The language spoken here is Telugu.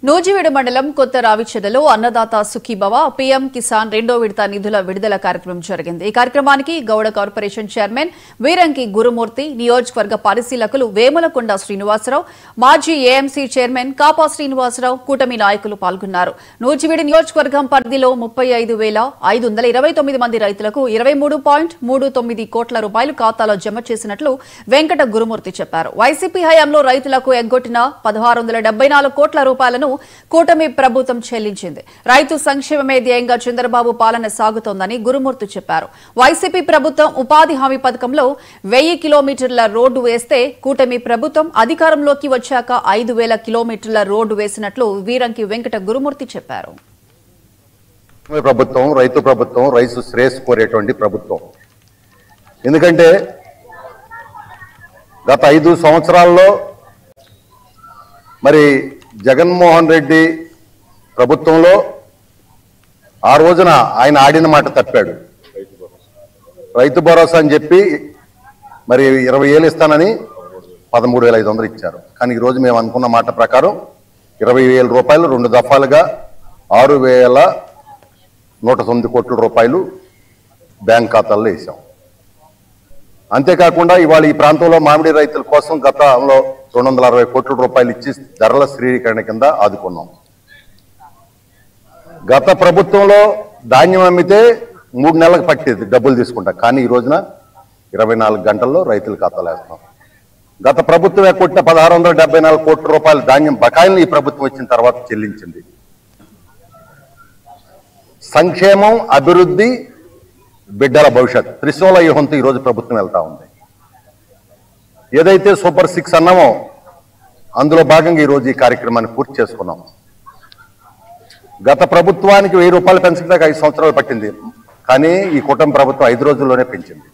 నూజివీడు మండలం కొత్త రావిచెడలో అన్నదాత సుఖీభవ పీఎం కిసాన్ రెండో విడత నిధుల విడుదల కార్యక్రమం జరిగింది. ఈ కార్యక్రమానికి గౌడ కార్పొరేషన్ చైర్మన్ వీరంకి గురుమూర్తి, నియోజకవర్గ పరిశీలకులు వేములకొండ శ్రీనివాసరావు, మాజీ ఏఎంసీ చైర్మన్ కాపా శ్రీనివాసరావు, కూటమి నాయకులు పాల్గొన్నారు. నూజివీడు నియోజకవర్గం పరిధిలో 35,529 మంది రైతులకు 23.39 కోట్ల రూపాయలు ఖాతాలో జమ చేసినట్లు వెంకట గురుమూర్తి చెప్పారు. వైసీపీ హయాంలో రైతులకు ఎగ్గొట్టిన 1,674 కోట్ల రూపాయలను కూటమి ప్రభుత్వం చెల్లించింది. రైతు సంక్షేమమే ధ్యేయంగా చంద్రబాబు పాలన సాగుతోందని గురుమూర్తి చెప్పారు. వైసీపీ ప్రభుత్వం ఉపాధి హామీ పథకంలో 1000 కిలోమీటర్ల రోడ్డు వేస్తే కూటమి ప్రభుత్వం అధికారంలోకి వచ్చాక 5,000 కిలోమీటర్ల రోడ్డు వేసినట్లు వీరంకి వెంకట గురుమూర్తి చెప్పారు. ప్రభుత్వం రైతు శ్రేయస్సు కోరేటువంటి ప్రభుత్వం. ఎందుకంటే గత 5 సంవత్సరాల్లో మరి జగన్మోహన్ రెడ్డి ప్రభుత్వంలో ఆ రోజున ఆయన ఆడిన మాట తప్పాడు. రైతు భరోసా అని చెప్పి మరి 20,000 ఇస్తానని 13,500 ఇచ్చారు. కానీ ఈరోజు మేము అనుకున్న మాట ప్రకారం 20,000 రూపాయలు 2 దఫాలుగా 6,109 కోట్ల రూపాయలు బ్యాంక్ ఖాతాల్లో వేసాం. అంతేకాకుండా ఇవాళ ఈ ప్రాంతంలో మామిడి రైతుల కోసం గతంలో 260 కోట్ల రూపాయలు ఇచ్చి ధరల స్థిరీకరణ కింద ఆదుకున్నాం. గత ప్రభుత్వంలో ధాన్యం అమ్మితే 3 నెలలకు పట్టేది డబ్బులు తీసుకుంటా, కానీ ఈ రోజున 24 గంటల్లో రైతుల ఖాతాలో వేస్తున్నాం. గత ప్రభుత్వం కొట్టిన 1,674 కోట్ల రూపాయల ధాన్యం బకాయిలను ఈ ప్రభుత్వం వచ్చిన తర్వాత చెల్లించింది. సంక్షేమం, అభివృద్ధి, బిడ్డల భవిష్యత్ త్రిశూల వ్యూహంతో ఈరోజు ప్రభుత్వం వెళ్తా ఉంది. ఏదైతే సూపర్ 6 అన్నామో అందులో భాగంగా ఈరోజు ఈ కార్యక్రమాన్ని పూర్తి చేసుకున్నాం. గత ప్రభుత్వానికి 1000 రూపాయలు పెంచడానికి 5 సంవత్సరాలు పట్టింది, కానీ ఈ కూటమి ప్రభుత్వం 5 రోజుల్లోనే పెంచింది.